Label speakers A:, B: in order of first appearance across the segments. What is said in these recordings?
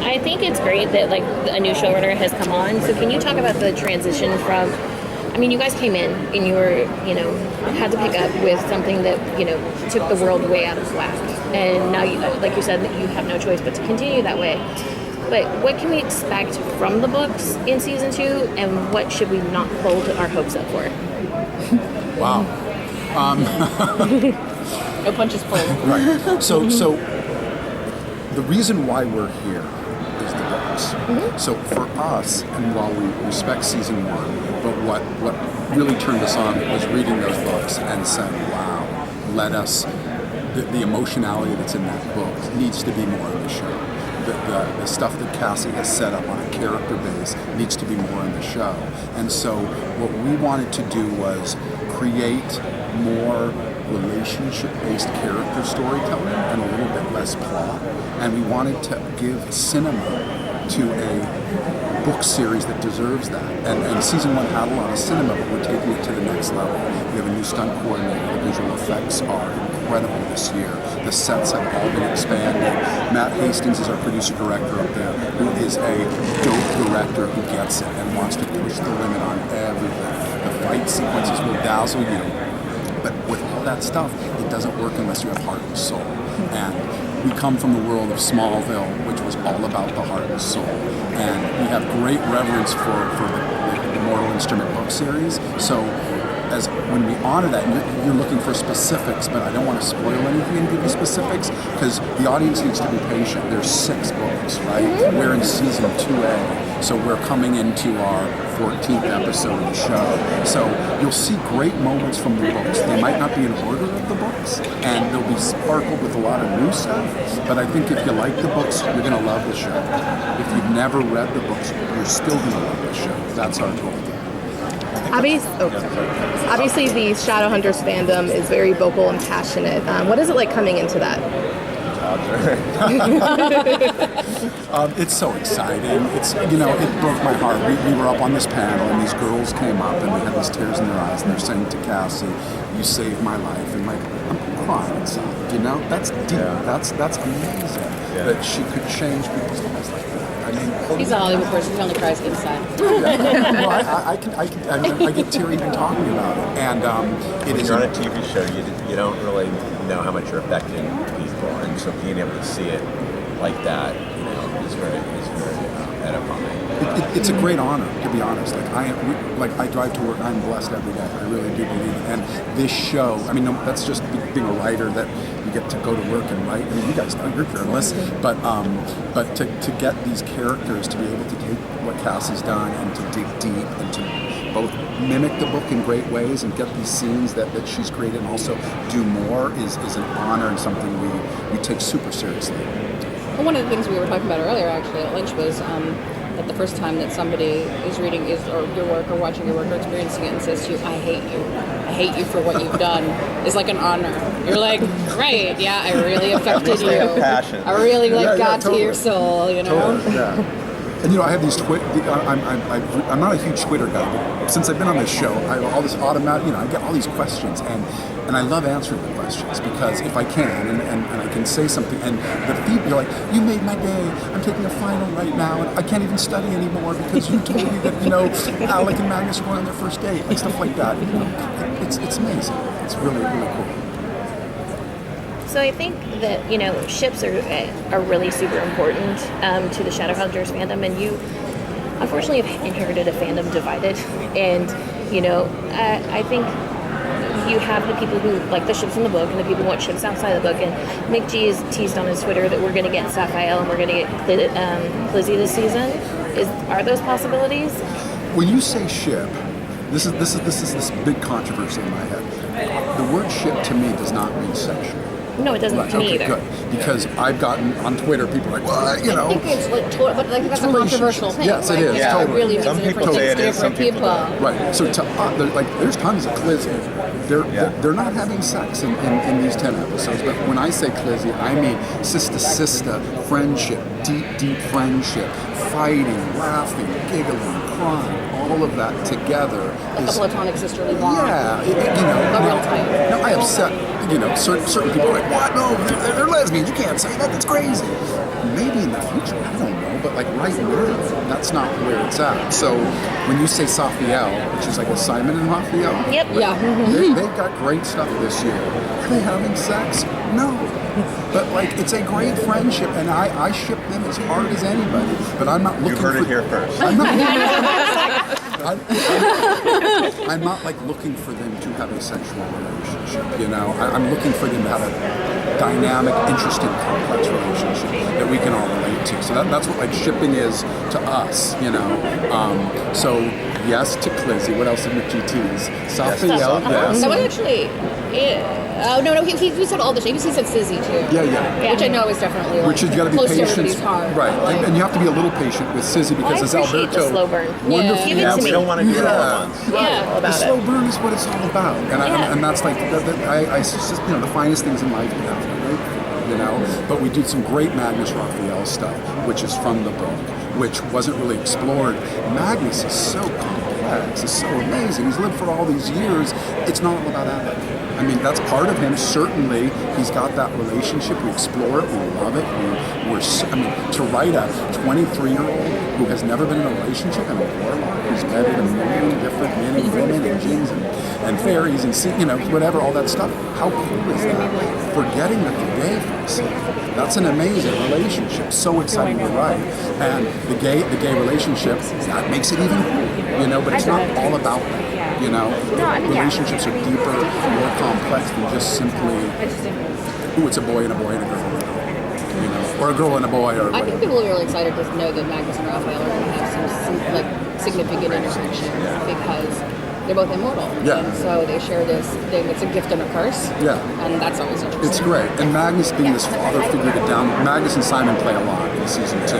A: I think it's great that like a new showrunner has come on. So can you talk about the transition from? I mean, you guys came in and you were, had to pick up with something that, took the world way out of whack. And now, like you said, you have no choice but to continue that way. But what can we expect from the books in season 2, and what should we not hold our hopes up for?
B: Wow.
A: No punches pulled.
B: Right. So the reason why we're here is the books. Mm-hmm. So for us, and while we respect season 1, but what really turned us on was reading those books and saying, wow, the emotionality that's in that book needs to be more in the show. The stuff that Cassie has set up on a character base needs to be more in the show. And so what we wanted to do was create more relationship-based character storytelling and a little bit less plot. And we wanted to give cinema to a book series that deserves that. And season 1 had a lot of cinema, but we're taking it to the next level. We have a new stunt coordinator. The visual effects are incredible this year. The sets have all been expanded. Matt Hastings is our producer-director up there, who is a dope director who gets it and wants to push the limit on everything. The fight sequences will dazzle you. But with all that stuff, it doesn't work unless you have heart and soul. And we come from the world of Smallville, which was all about the heart and soul. And we have great reverence for the Mortal Instrument book series. So as when we honor that, and you're looking for specifics, but I don't want to spoil anything and give you specifics, because the audience needs to be patient. There's 6 books, right? We're in season 2A, so we're coming into our 14th episode of the show. So you'll see great moments from the books. They might not be in order of the books, and they'll be sparkled with a lot of new stuff, but I think if you like the books, you're going to love the show. If you've never read the books, you're still going to love the show. That's our goal.
C: Obviously, the Shadowhunters fandom is very vocal and passionate. What is it like coming into that?
B: It's so exciting. It broke my heart. We were up on this panel, and these girls came up, and they had these tears in their eyes, and they're saying to Cassie, "You saved my life," and I'm crying inside. That's deep. That's amazing that she could change people's lives like that. I mean,
A: he's a Hollywood person. He only cries inside.
B: No, I get teary even talking about it. And
D: when you're on a TV show, you don't really know how much you're affecting people, and so being able to see it like that, is very edifying.
B: It's a great honor, to be honest. I drive to work. I'm blessed every day. I really do believe it. And this show, that's just being a writer, that you get to go to work and write. I mean, you guys know, you're journalists, but to get these characters to be able to take what Cassie's done and to dig deep and to both mimic the book in great ways and get these scenes that she's created and also do more is an honor and something we take super seriously.
E: Well, one of the things we were talking about earlier, actually, at lunch was that the first time that somebody is reading or your work or watching your work or experiencing it and says to you, "I hate you for what you've done," is like an honor. You're like, right, yeah, I really affected you.
D: Passion.
E: I really got
B: totally.
E: to your soul,
B: Totally, yeah. And I have these I'm not a huge Twitter guy, but since I've been on this show, I have all this automatic, I get all these questions, and I love answering the questions, because if I can, and I can say something, and the feedback, you're like, "You made my day, I'm taking a final right now, and I can't even study anymore because you told me that, Alec and Magnus were on their first date," and stuff like that. It's amazing. It's really, really cool.
A: So I think that, ships are really super important to the Shadowhunters fandom, and you unfortunately have inherited a fandom divided. And, I think you have the people who like the ships in the book and the people who want ships outside the book. And Mick G has teased on his Twitter that we're going to get Sapphire and we're going to get Clizzy this season. Are those possibilities?
B: When you say ship, this is this big controversy in my head. The word ship to me does not mean sexual.
A: No, it doesn't to me either.
B: Good. Because I've gotten on Twitter, people are like, "Well,
E: I think it's but that's a controversial thing.
B: Yes, it is.
E: Yeah,
B: totally.
E: it really means
D: some
E: different things to different people.
B: Right. So there's tons of Clizzy. They're not having sex in these 10 episodes, but when I say Clizzy, I mean sister, friendship, deep friendship, fighting, laughing, giggling, crying, all of that together.
E: Like a platonic sisterly bond.
B: Yeah,
E: But real tight.
B: No, I upset. Certain people are like, "What? No, they're lesbians. You can't say that. That's crazy." Maybe in the future, I don't know. like right now, that's not where it's at. So when you say Safiel, which is like a Simon and Raphael,
A: Yep.
E: Yeah.
B: they've got great stuff this year. Are they having sex? No. But like, it's a great friendship, and I ship them as hard as anybody. But I'm not looking.
D: You heard
B: for,
D: it here first.
B: I'm not. I'm not like looking for them to have a sexual relationship. You know, I'm looking for them to have a dynamic, interesting, complex relationship that we can all relate to. So that's what like shipping is to us. You know. So yes to Clizzy. What else with GTs? Safiel, yes.
E: That was actually. Yeah. Oh no, he said all the shapes. He said Sizzy too.
B: Yeah.
E: Which I know is definitely like,
B: Which you got to be
E: close to
B: patient,
E: everybody's heart.
B: right? And you have to be a little patient with Sizzy because
A: I
B: as
A: appreciate
B: Alberto,
A: the slow burn.
B: wonderful,
A: Give it to
D: We
A: me.
D: don't want to do it all at once.
A: Yeah.
B: The slow burn is what it's all about, and that's like it's just, you know, the finest things in life we have to wait for, you know. But we did some great Magnus Raphael stuff, which is from the book, which wasn't really explored. Magnus is so complex, it's so amazing. He's lived for all these years. It's not all about Alec. I mean, that's part of him. Certainly, he's got that relationship. We explore it. We love it. I mean, to write a 23-year-old who has never been in a relationship and a warlock who's met a million different men and women and jinns and fairies and you know, whatever, all that stuff. How cool is that? Forgetting that the gay folks, that's an amazing relationship. So exciting to write, and the gay relationship that makes it even cooler, you know. But it's not all about that. You know, relationships are deeper, more complex than just simply, ooh, it's a boy and a boy and a girl, you know, or a girl and a boy, or
E: I
B: whatever.
E: think people are really excited to know that Magnus and Raphael are going to have some like significant interaction because they're both immortal.
B: Yeah.
E: And so they share this thing. It's a gift and a curse.
B: Yeah.
E: And that's always interesting.
B: It's great. And Magnus being this father figure to down, Magnus and Simon play a lot in season 2.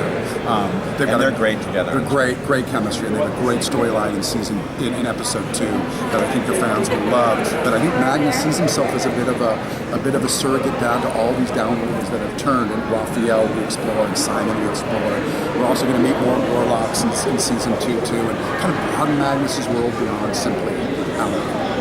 D: They're great together.
B: They're great chemistry, and they have a great storyline in episode 2 that I think the fans will love. But I think Magnus sees himself as a bit of a surrogate dad to all these downworlders that have turned. And Raphael we explore, and Simon we explore. We're also going to meet more warlocks in season 2 too, and kind of broaden Magnus's world beyond simply Alan.